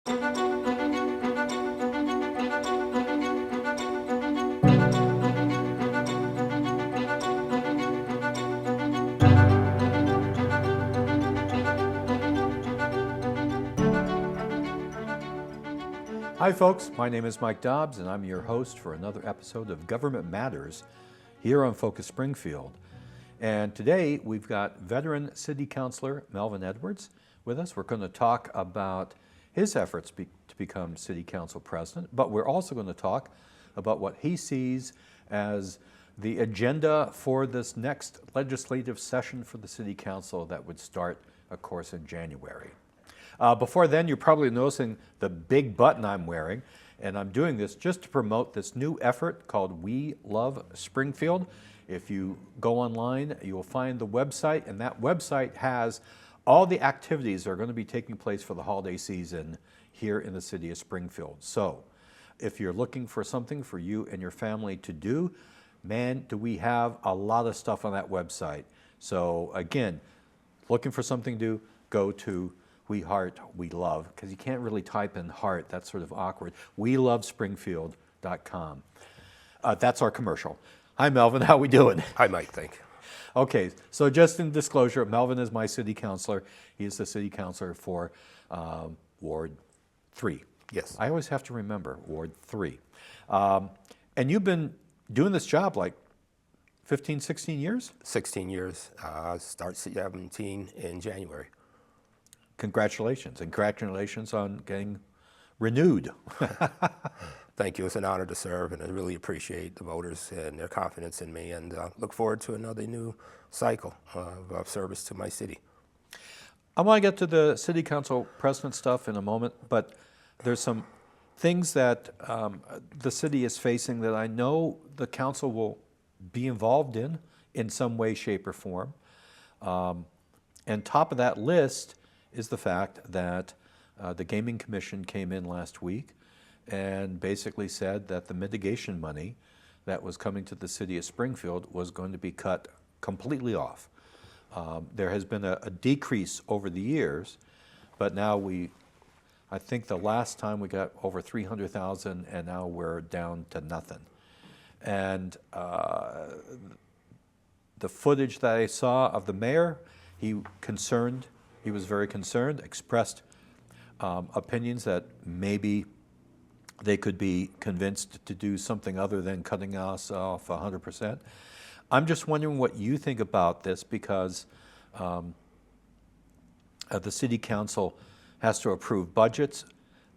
Hi folks, my name is Mike Dobbs and I'm your host for another episode of Government Matters here on Focus Springfield. And today we've got veteran City Councilor Melvin Edwards with us. We're going to talk about his efforts to become City Council President, but we're also going to talk about what he sees as the agenda for this next legislative session for the City Council that would start, of course, in January. Before then, you're probably noticing the big button I'm wearing, and I'm doing this just to promote this new effort called We Love Springfield. If you go online, you will find the website, and that website has all the activities that are going to be taking place for the holiday season here in the city of Springfield. So, if you're looking for something for you and your family to do, man, do we have a lot of stuff on that website. So again, looking for something to do, go to We Heart, We Love, because you can't really type in heart, that's sort of awkward. WeLoveSpringfield.com. That's our commercial. Hi Melvin, how we doing? Hi Mike, thank you. Okay, so just in disclosure, Melvin is my city councilor. He is the city councilor for Ward 3. Yes. I always have to remember Ward 3. And you've been doing this job like 15, 16 years? 16 years, start 17 in January. Congratulations, and congratulations on getting renewed. Thank you, it's an honor to serve, and I really appreciate the voters and their confidence in me, and look forward to another new cycle of service to my city. I want to get to the city council president stuff in a moment, but there's some things that the city is facing that I know the council will be involved in some way, shape, or form. And top of that list is the fact that the Gaming Commission came in last week and basically said that the mitigation money that was coming to the city of Springfield was going to be cut completely off. There has been a decrease over the years, but now I think the last time we got over 300,000 and now we're down to nothing. And the footage that I saw of the mayor, he was very concerned, expressed opinions that maybe they could be convinced to do something other than cutting us off 100%. I'm just wondering what you think about this, because the city council has to approve budgets.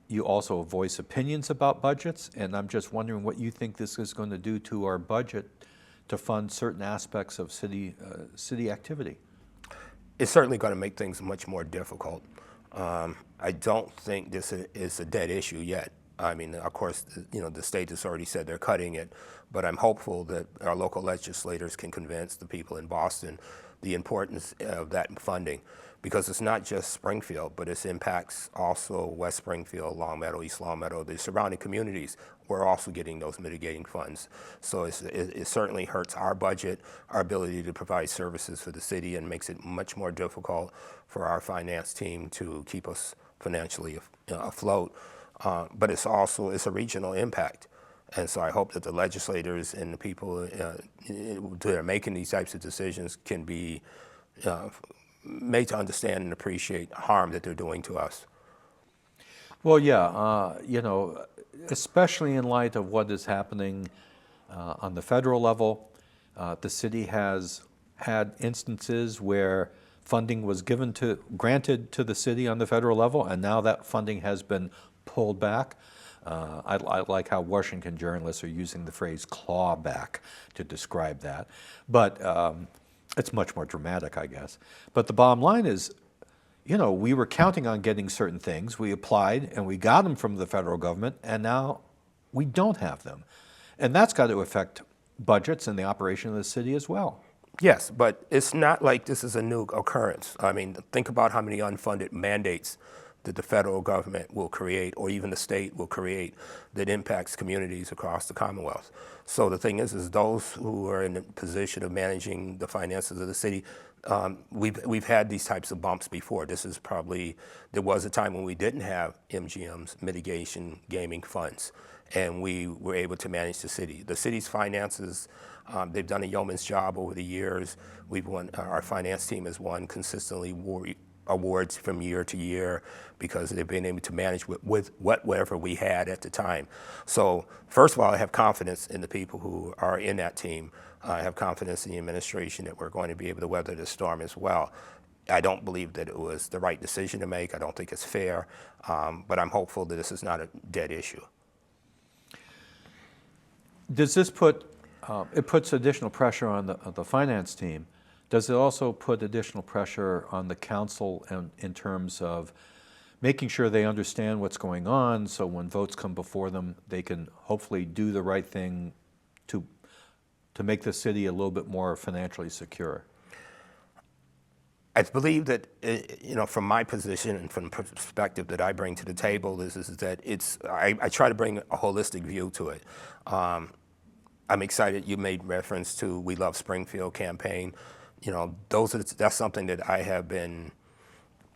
You also voice opinions about budgets, and I'm just wondering what you think this is going to do to our budget to fund certain aspects of city activity. It's certainly going to make things much more difficult. I don't think this is a dead issue yet. I mean, of course, the state has already said they're cutting it, but I'm hopeful that our local legislators can convince the people in Boston the importance of that funding, because it's not just Springfield, but it impacts also West Springfield, Longmeadow, East Longmeadow, the surrounding communities. We're also getting those mitigating funds. So it certainly hurts our budget, our ability to provide services for the city, and makes it much more difficult for our finance team to keep us financially afloat. But it's a regional impact. And so I hope that the legislators and the people that are making these types of decisions can be made to understand and appreciate harm that they're doing to us. Well, yeah, especially in light of what is happening on the federal level, the city has had instances where funding was granted to the city on the federal level, and now that funding has been pulled back. I like how Washington journalists are using the phrase claw back to describe that. But it's much more dramatic, I guess. But the bottom line is, we were counting on getting certain things. We applied and we got them from the federal government, and now we don't have them. And that's got to affect budgets and the operation of the city as well. Yes, but it's not like this is a new occurrence. I mean, think about how many unfunded mandates that the federal government will create, or even the state will create, that impacts communities across the Commonwealth. So the thing is those who are in the position of managing the finances of the city, We've had these types of bumps before. There was a time when we didn't have MGM's mitigation gaming funds, and we were able to manage the city. The city's finances, they've done a yeoman's job over the years. Our finance team has won consistently awards from year to year because they've been able to manage with whatever we had at the time. So first of all, I have confidence in the people who are in that team. I have confidence in the administration that we're going to be able to weather this storm as well. I don't believe that it was the right decision to make. I don't think it's fair, but I'm hopeful that this is not a dead issue. Does this it puts additional pressure on the finance team? Does it also put additional pressure on the council in terms of making sure they understand what's going on, so when votes come before them, they can hopefully do the right thing to make the city a little bit more financially secure? I believe that, from my position and from the perspective that I bring to the table is that I try to bring a holistic view to it. I'm excited you made reference to We Love Springfield campaign. That's something that I have been,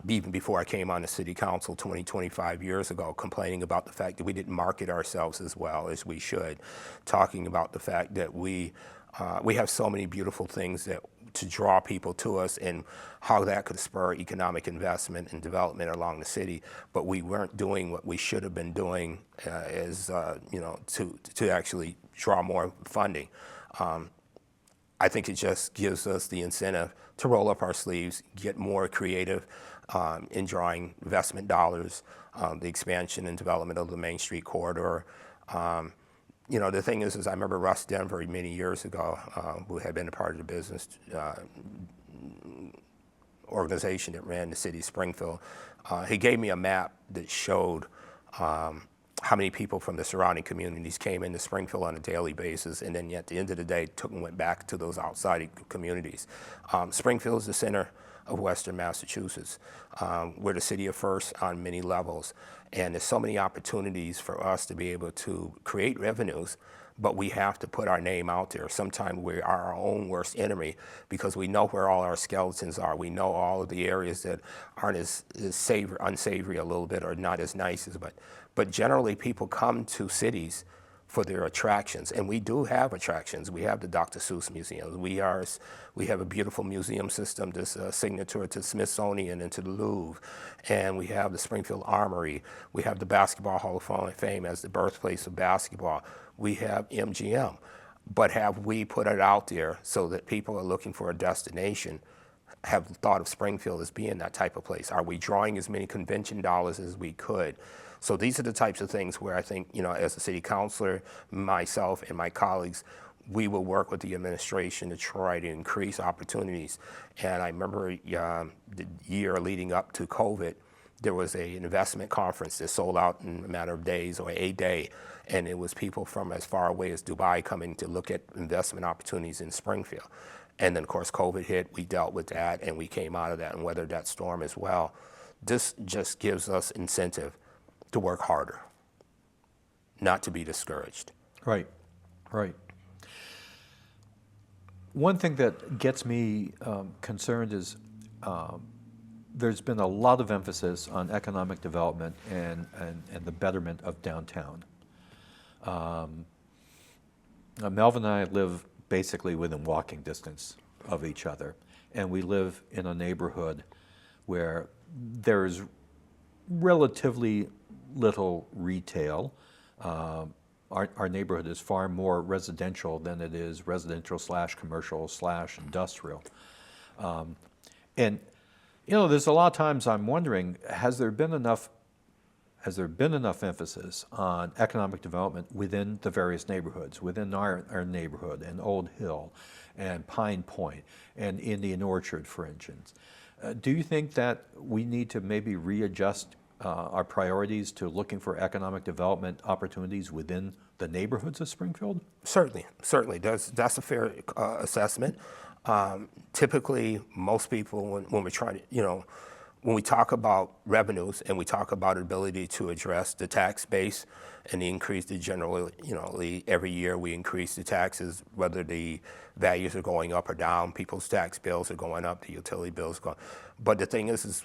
even before I came on the city council 25 years ago, complaining about the fact that we didn't market ourselves as well as we should, talking about the fact that we have so many beautiful things to draw people to us and how that could spur economic investment and development along the city, but we weren't doing what we should have been doing to actually draw more funding. I think it just gives us the incentive to roll up our sleeves, get more creative in drawing investment dollars, the expansion and development of the Main Street corridor. The thing is I remember Russ Denver many years ago, who had been a part of the business organization that ran the city of Springfield. He gave me a map that showed how many people from the surrounding communities came into Springfield on a daily basis, and then at the end of the day took and went back to those outside communities. Springfield is the center of Western Massachusetts. We're the city of first on many levels, and there's so many opportunities for us to be able to create revenues, but we have to put our name out there. Sometimes we are our own worst enemy because we know where all our skeletons are. We know all of the areas that aren't as unsavory a little bit or not as nice as, but generally people come to cities for their attractions, and we do have attractions. We have the Dr. Seuss Museum. We have a beautiful museum system that's a signature to Smithsonian and to the Louvre, and we have the Springfield Armory. We have the Basketball Hall of Fame as the birthplace of basketball. We have MGM, but have we put it out there so that people are looking for a destination, have thought of Springfield as being that type of place? Are we drawing as many convention dollars as we could? So these are the types of things where I think, as a city councilor, myself and my colleagues, we will work with the administration to try to increase opportunities. And I remember the year leading up to COVID, there was an investment conference that sold out in a matter of days or a day. And it was people from as far away as Dubai coming to look at investment opportunities in Springfield. And then, of course, COVID hit. We dealt with that, and we came out of that and weathered that storm as well. This just gives us incentive to work harder, not to be discouraged. Right. One thing that gets me concerned is there's been a lot of emphasis on economic development and the betterment of downtown. Melvin and I live basically within walking distance of each other, and we live in a neighborhood where there's relatively little retail. Our neighborhood is far more residential than it is residential/commercial/industrial. And there's a lot of times I'm wondering, has there been enough emphasis on economic development within the various neighborhoods, within our neighborhood and Old Hill and Pine Point and Indian Orchard, for instance? Do you think that we need to maybe readjust our priorities to looking for economic development opportunities within the neighborhoods of Springfield? Certainly. That's a fair assessment. Typically, most people, when we're trying to, when we talk about revenues and we talk about ability to address the tax base and the increase, the generally, every year we increase the taxes, whether the values are going up or down, people's tax bills are going up, the utility bills go up. But the thing is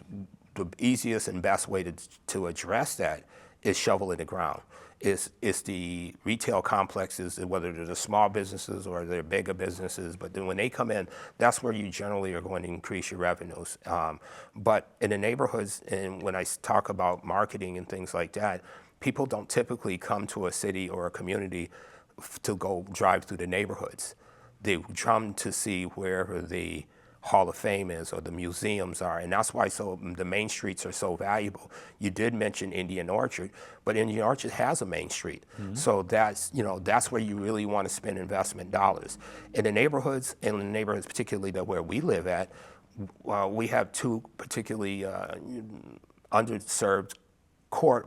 the easiest and best way to address that is shovel in the ground. It's the retail complexes, whether they're the small businesses or they're bigger businesses, but then when they come in, that's where you generally are going to increase your revenues. But in the neighborhoods, and when I talk about marketing and things like that, people don't typically come to a city or a community to go drive through the neighborhoods. They come to see wherever the Hall of Fame is or the museums are, and that's why the main streets are so valuable. You did mention Indian Orchard, but Indian Orchard has a main street, so that's where you really want to spend investment dollars. In the neighborhoods, particularly where we live at, we have two particularly underserved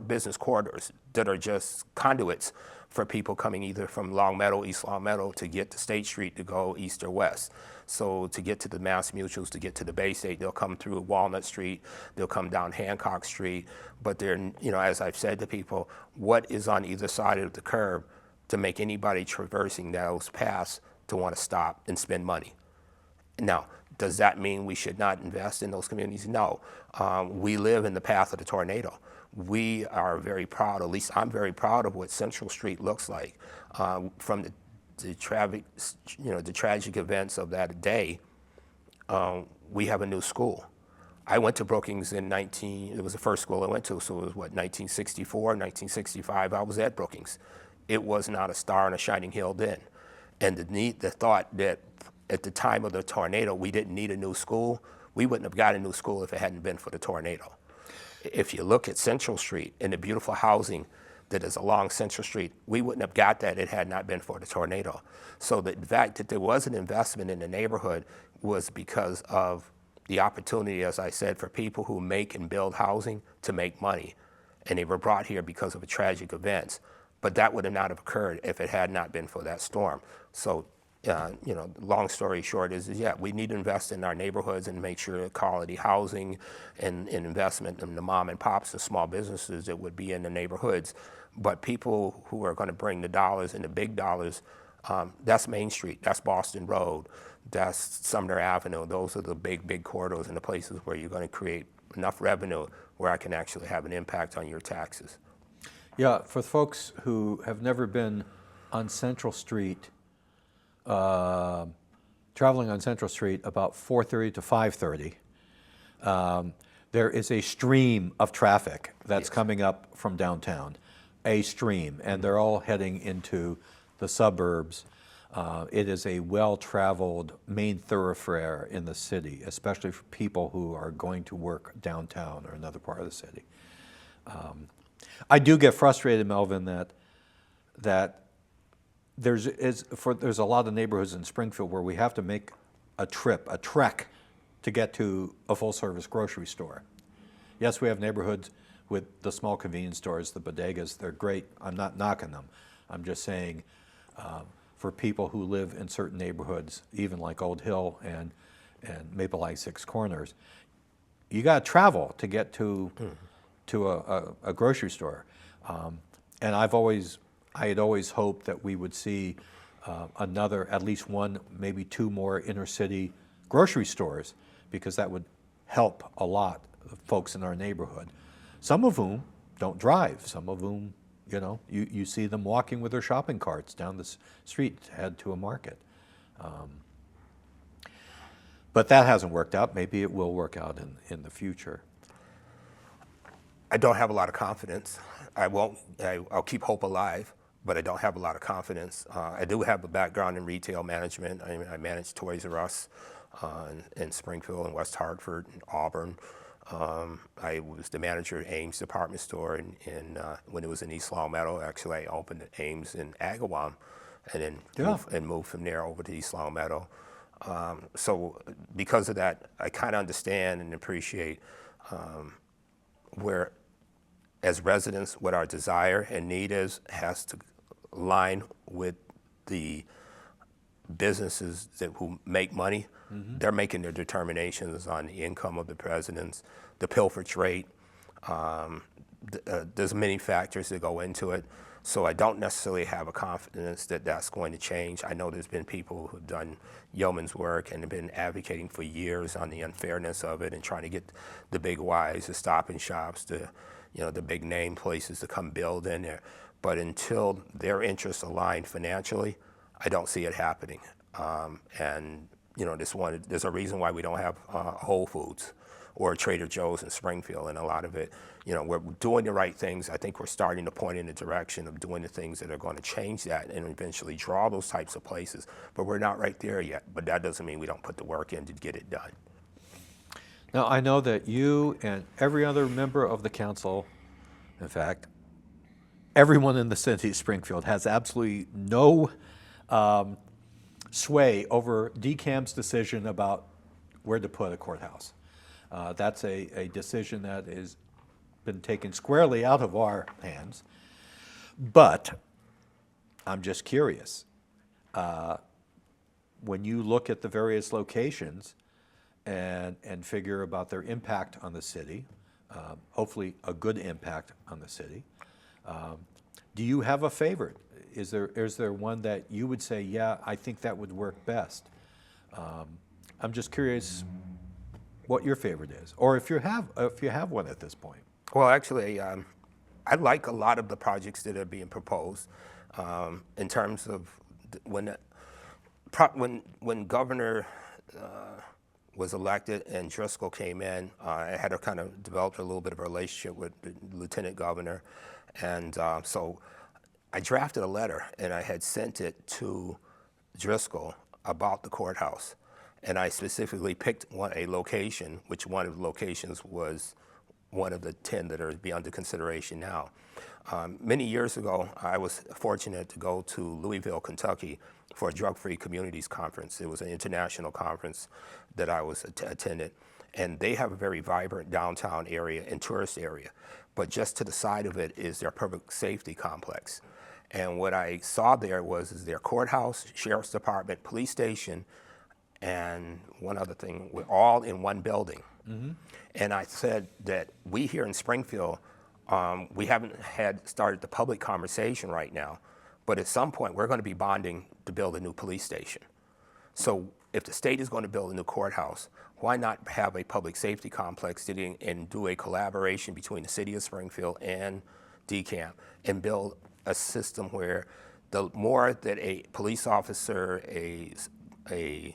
business corridors that are just conduits for people coming either from Long Meadow, East Long Meadow, to get to State Street to go east or west. So to get to the Mass Mutuals, to get to the Bay State, they'll come through Walnut Street, they'll come down Hancock Street. But they're, as I've said to people, what is on either side of the curb to make anybody traversing those paths to want to stop and spend money? Now, does that mean we should not invest in those communities? No. We live in the path of the tornado. We are very proud, at least I'm very proud of what Central Street looks like. From the tragic events of that day, we have a new school. I went to Brookings it was the first school I went to, so it was 1964, 1965, I was at Brookings. It was not a star on a shining hill then. And the thought that at the time of the tornado, we didn't need a new school, we wouldn't have got a new school if it hadn't been for the tornado. If you look at Central Street and the beautiful housing that is along Central Street, we wouldn't have got that if it had not been for the tornado. So the fact that there was an investment in the neighborhood was because of the opportunity, as I said, for people who make and build housing to make money. And they were brought here because of a tragic events. But that would have not have occurred if it had not been for that storm. So long story short is we need to invest in our neighborhoods and make sure quality housing and investment in the mom and pops and small businesses that would be in the neighborhoods. But people who are going to bring the dollars and the big dollars, that's Main Street, that's Boston Road, that's Sumner Avenue. Those are the big corridors and the places where you're going to create enough revenue where I can actually have an impact on your taxes. Yeah, for folks who have never been on Central Street, traveling on Central Street about 4:30 to 5:30, there is a stream of traffic that's coming up from downtown, a stream, and they're all heading into the suburbs. It is a well-traveled main thoroughfare in the city, especially for people who are going to work downtown or another part of the city. I do get frustrated, Melvin, that there's a lot of neighborhoods in Springfield where we have to make a trek to get to a full-service grocery store. Yes, we have neighborhoods with the small convenience stores, the bodegas, they're great. I'm not knocking them. I'm just saying for people who live in certain neighborhoods, even like Old Hill and Maple Lake Six Corners, you got to travel to get to a grocery store. And I had always hoped that we would see at least one, maybe two more inner city grocery stores, because that would help a lot of folks in our neighborhood. Some of whom don't drive. Some of whom, you see them walking with their shopping carts down the street to head to a market. But that hasn't worked out. Maybe it will work out in the future. I don't have a lot of confidence. I'll keep hope alive, but I don't have a lot of confidence. I do have a background in retail management. I managed Toys R Us in Springfield and West Hartford and Auburn. I was the manager at Ames department store when it was in East Long Meadow. Actually, I opened at Ames in Agawam and then moved from there over to East Long Meadow. So because of that, I kind of understand and appreciate where, as residents, what our desire and need has to align with the businesses who make money, they're making their determinations on the income of the residents, the pilferage rate. There's many factors that go into it. So I don't necessarily have a confidence that that's going to change. I know there's been people who've done yeoman's work and have been advocating for years on the unfairness of it and trying to get the big Ys, the Stop and Shops, the big name places to come build in there. But until their interests align financially, I don't see it happening. And there's a reason why we don't have Whole Foods or Trader Joe's in Springfield, and a lot of it, we're doing the right things. I think we're starting to point in the direction of doing the things that are going to change that and eventually draw those types of places, but we're not right there yet. But that doesn't mean we don't put the work in to get it done. Now, I know that you and every other member of the council, in fact, everyone in the city of Springfield has absolutely no sway over DCAM's decision about where to put a courthouse. That's a decision that has been taken squarely out of our hands. But I'm just curious. When you look at the various locations and figure about their impact on the city, hopefully a good impact on the city, do you have a favorite? Is there one that you would say, yeah, I think that would work best? I'm just curious what your favorite is, or if you have one at this point. Well, actually, I like a lot of the projects that are being proposed. In terms of when Governor was elected and Driscoll came in, I had to kind of develop a little bit of a relationship with the Lieutenant Governor, and so I drafted a letter and I had sent it to Driscoll about the courthouse. And I specifically picked a location, which one of the locations was one of the 10 that are under consideration now. Many years ago, I was fortunate to go to Louisville, Kentucky for a Drug-Free Communities Conference. It was an international conference that I was attended. And they have a very vibrant downtown area and tourist area. But just to the side of it is their public safety complex. And what I saw there was their courthouse, sheriff's department, police station, and one other thing, we're all in one building. Mm-hmm. And I said that we here in Springfield, we haven't started the public conversation right now, but at some point we're going to be bonding to build a new police station. So if the state is going to build a new courthouse, why not have a public safety complex sitting and do a collaboration between the city of Springfield and DCAM and build a system where the more that a police officer, a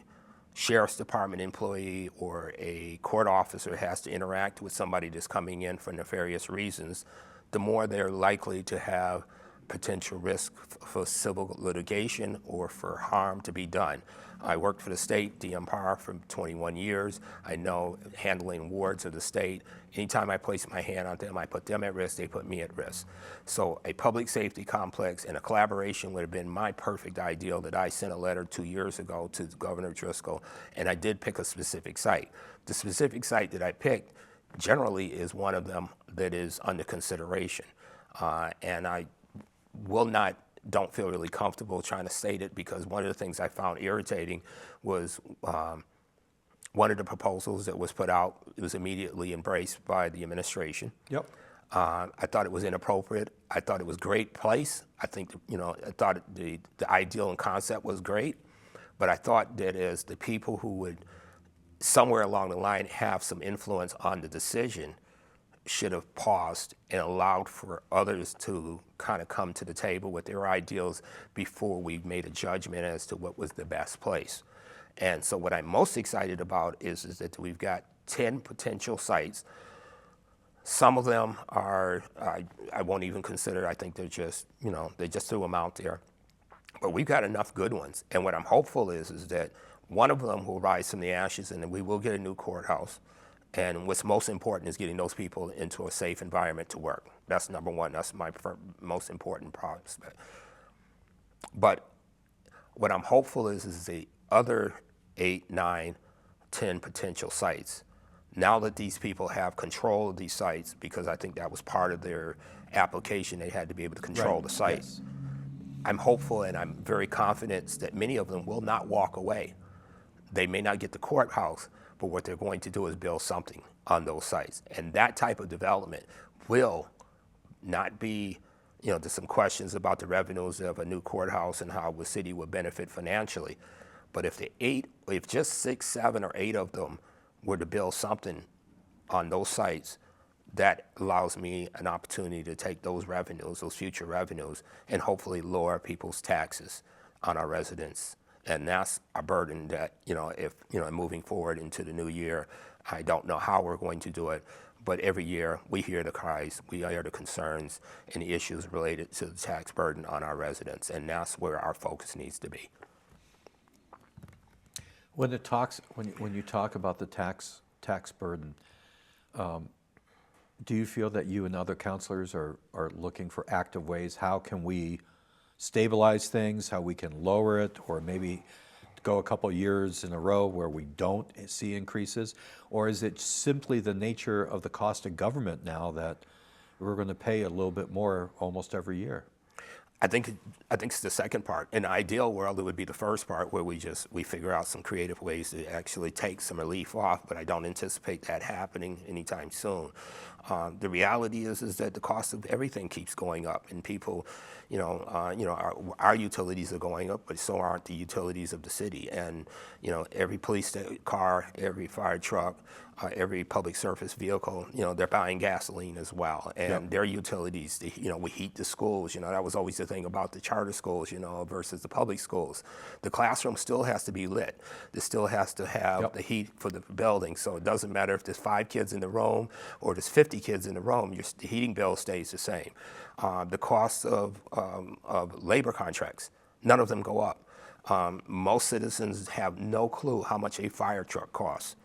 sheriff's department employee, or a court officer has to interact with somebody that's coming in for nefarious reasons, the more they're likely to have potential risk for civil litigation or for harm to be done. I worked for the state, DMPAR, for 21 years. I know handling wards of the state. Anytime I place my hand on them, I put them at risk, they put me at risk. So a public safety complex and a collaboration would have been my perfect ideal that I sent a letter 2 years ago to Governor Driscoll, and I did pick a specific site. The specific site that I picked generally is one of them that is under consideration. And I don't feel really comfortable trying to state it, because one of the things I found irritating was one of the proposals that was put out. It was immediately embraced by the administration. Yep. I thought it was inappropriate. I thought it was a great place. I think, I thought the ideal and concept was great, but I thought that as the people who would somewhere along the line have some influence on the decision should have paused and allowed for others to kind of come to the table with their ideals before we made a judgment as to what was the best place. And so what I'm most excited about is that we've got 10 potential sites. Some of them are, I won't even consider, I think they're just, they just threw them out there. But we've got enough good ones. And what I'm hopeful is that one of them will rise from the ashes and then we will get a new courthouse. And what's most important is getting those people into a safe environment to work. That's number one. That's my most important prospect. But what I'm hopeful is the other 8, 9, 10 potential sites. Now that these people have control of these sites, because I think that was part of their application, they had to be able to control the site. Yes. I'm hopeful and I'm very confident that many of them will not walk away. They may not get the courthouse, but what they're going to do is build something on those sites. And that type of development will not be, there's some questions about the revenues of a new courthouse and how the city would benefit financially. But if just 6, 7, or 8 of them were to build something on those sites, that allows me an opportunity to take those revenues, those future revenues, and hopefully lower people's taxes on our residents. And that's a burden that, if, moving forward into the new year, I don't know how we're going to do it, but every year we hear the cries, we hear the concerns and the issues related to the tax burden on our residents, and that's where our focus needs to be. When you talk about the tax burden, do you feel that you and other counselors are looking for active ways? How can we stabilize things, how we can lower it, or maybe go a couple years in a row where we don't see increases? Or is it simply the nature of the cost of government now that we're going to pay a little bit more almost every year? I think it's the second part. In an ideal world, it would be the first part where we figure out some creative ways to actually take some relief off, but I don't anticipate that happening anytime soon. The reality is that the cost of everything keeps going up, and people, our utilities are going up, but so aren't the utilities of the city. And every police car, every fire truck, every public service vehicle, they're buying gasoline as well, and their utilities. We heat the schools. That was always the thing about the charter schools, versus the public schools. The classroom still has to be lit. It still has to have the heat for the building. So it doesn't matter if there's 5 kids in the room or there's 50 kids in the room. The heating bill stays the same. The cost of labor contracts, none of them go up. Most citizens have no clue how much a fire truck costs.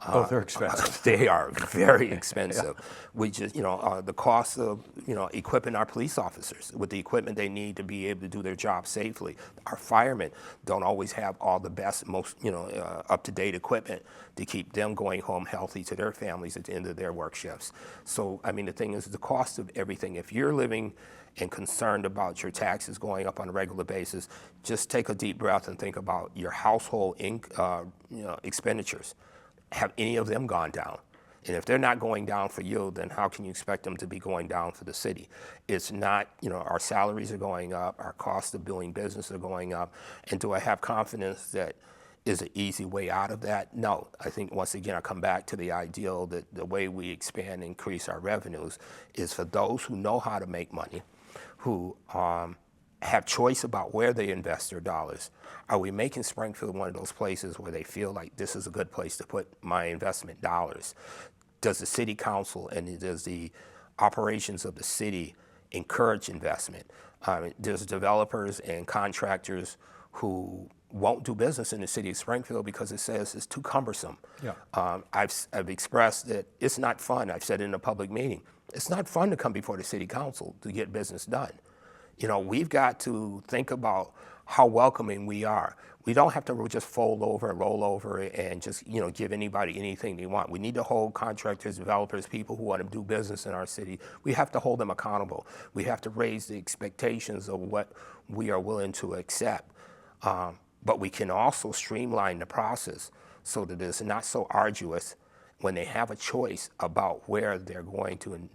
Oh, they're expensive. They are very expensive. We just, the cost of, equipping our police officers with the equipment they need to be able to do their job safely. Our firemen don't always have all the best, most, up-to-date equipment to keep them going home healthy to their families at the end of their work shifts. So, the thing is the cost of everything. If you're living and concerned about your taxes going up on a regular basis, just take a deep breath and think about your household expenditures. Have any of them gone down? And if they're not going down for you, then how can you expect them to be going down for the city? It's not, our salaries are going up, our cost of doing business are going up, and do I have confidence that is an easy way out of that? No. I think, once again, I come back to the ideal that the way we expand and increase our revenues is for those who know how to make money, who have choice about where they invest their dollars. Are we making Springfield one of those places where they feel like this is a good place to put my investment dollars? Does the city council and does the operations of the city encourage investment? There's developers and contractors who won't do business in the city of Springfield because it says it's too cumbersome. I've expressed that it's not fun. I've said it in a public meeting. It's not fun to come before the city council to get business done. We've got to think about how welcoming we are. We don't have to just fold over and roll over and just, give anybody anything they want. We need to hold contractors, developers, people who want to do business in our city. We have to hold them accountable. We have to raise the expectations of what we are willing to accept. But we can also streamline the process so that it's not so arduous when they have a choice about where they're going to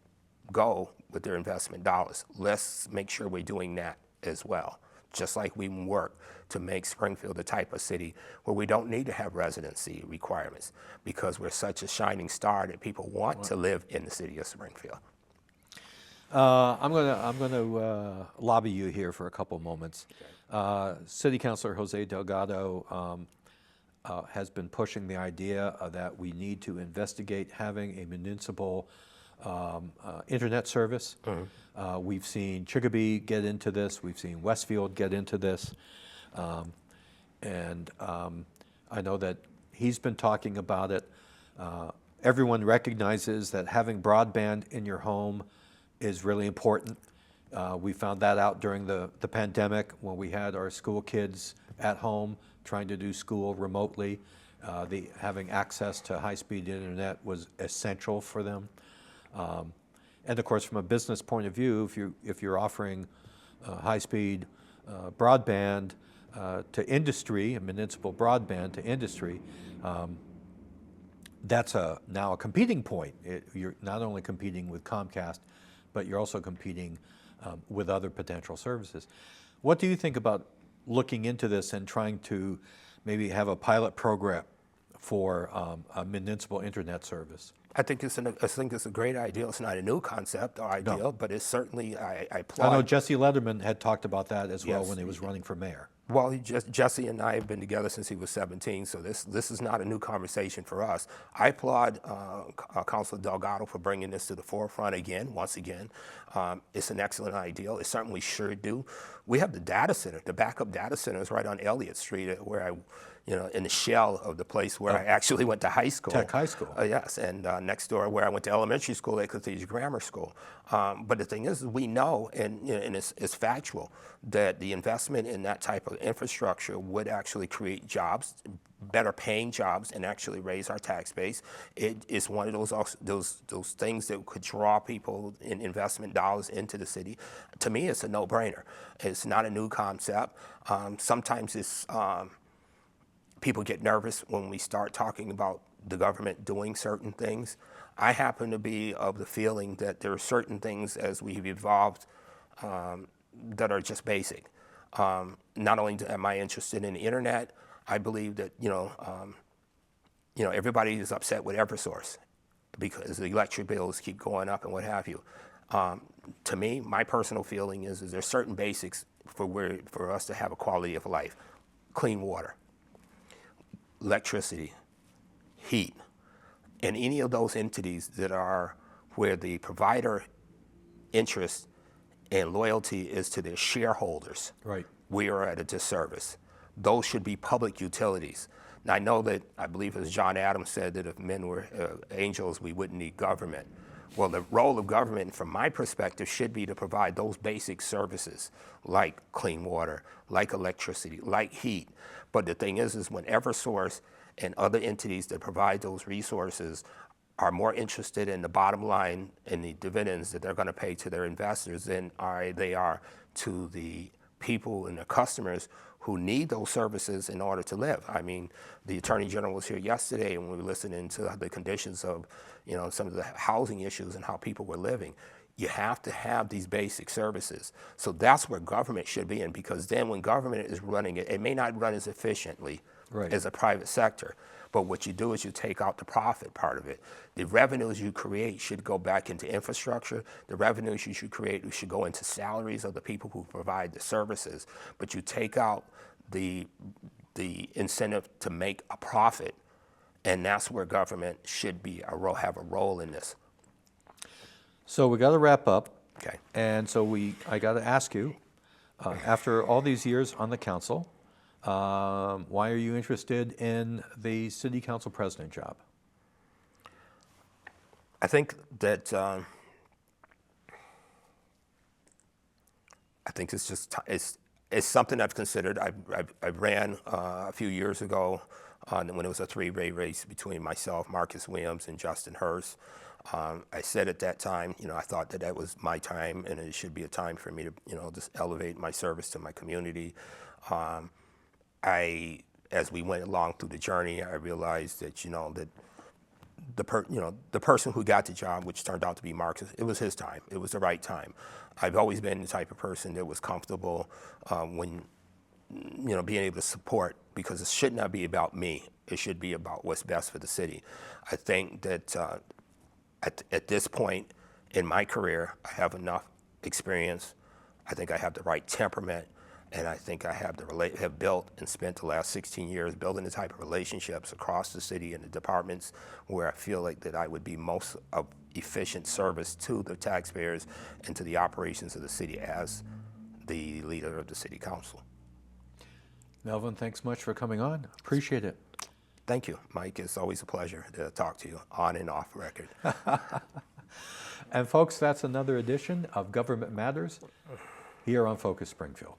go with their investment dollars. Let's make sure we're doing that as well. Just like we work to make Springfield the type of city where we don't need to have residency requirements because we're such a shining star that people want to live in the city of Springfield. I'm going to lobby you here for a couple moments. City Councilor Jose Delgado has been pushing the idea that we need to investigate having a municipal internet service. We've seen Chicopee get into this. We've seen Westfield get into this. And I know that he's been talking about it. Everyone recognizes that having broadband in your home is really important. We found that out during the pandemic when we had our school kids at home trying to do school remotely. Having access to high-speed internet was essential for them. And of course, from a business point of view, if you're offering high-speed broadband to industry, municipal broadband to industry, that's now a competing point. You're not only competing with Comcast, but you're also competing with other potential services. What do you think about looking into this and trying to maybe have a pilot program for a municipal internet service? I think it's a great idea. It's not a new concept or idea, No. but it's certainly, I applaud. I know Jesse Lederman had talked about that as well Yes. when he was running for mayor. Well, Jesse and I have been together since he was 17, so this is not a new conversation for us. I applaud Councilor Delgado for bringing this to the forefront again, once again. It's an excellent idea. It certainly should do. We have the data center, the backup data center is right on Elliott Street, where in the shell of the place where I actually went to high school. Tech High School. Yes, and next door where I went to elementary school at Cathedral Grammar School. But the thing is, we know, and it's factual, that the investment in that type of infrastructure would actually create jobs, better paying jobs, and actually raise our tax base. It is one of those things that could draw people in investment dollars into the city. To me, it's a no-brainer. It's not a new concept. Sometimes it's people get nervous when we start talking about the government doing certain things. I happen to be of the feeling that there are certain things as we've evolved that are just basic. Not only am I interested in the internet, I believe that everybody is upset with EverSource because the electric bills keep going up and what have you. To me, my personal feeling is there's certain basics for us to have a quality of life: clean water, electricity, heat, and any of those entities that are where the provider interest and loyalty is to their shareholders. Right. We are at a disservice. Those should be public utilities. Now, I know that, I believe as John Adams said, that if men were angels, we wouldn't need government. Well, the role of government, from my perspective, should be to provide those basic services like clean water, like electricity, like heat. But the thing is when EverSource and other entities that provide those resources are more interested in the bottom line and the dividends that they're going to pay to their investors than they are to the people and the customers who need those services in order to live. I mean, the Attorney General was here yesterday and we were listening to the conditions of, some of the housing issues and how people were living. You have to have these basic services. So that's where government should be in, because then when government is running it, it may not run as efficiently as a private sector. But what you do is you take out the profit part of it. The revenues you create should go back into infrastructure. The revenues you should create should go into salaries of the people who provide the services. But you take out the incentive to make a profit, and that's where government should be have a role in this. So we got to wrap up. Okay. And so I got to ask you, after all these years on the council, why are you interested in the city council president job? I think that it's just it's something I've considered. I ran a few years ago when it was a three-way race between myself, Marcus Williams, and Justin Hurst. I said at that time, I thought that was my time, and it should be a time for me to, just elevate my service to my community. As we went along through the journey, I realized that, that the person who got the job, which turned out to be Marcus, it was his time. It was the right time. I've always been the type of person that was comfortable when, being able to support, because it should not be about me. It should be about what's best for the city. I think that at this point in my career, I have enough experience. I think I have the right temperament. And I think I have built and spent the last 16 years building the type of relationships across the city and the departments where I feel like that I would be most of efficient service to the taxpayers and to the operations of the city as the leader of the city council. Melvin, thanks much for coming on. Appreciate it. Thank you, Mike. It's always a pleasure to talk to you on and off record. And folks, that's another edition of Government Matters here on Focus Springfield.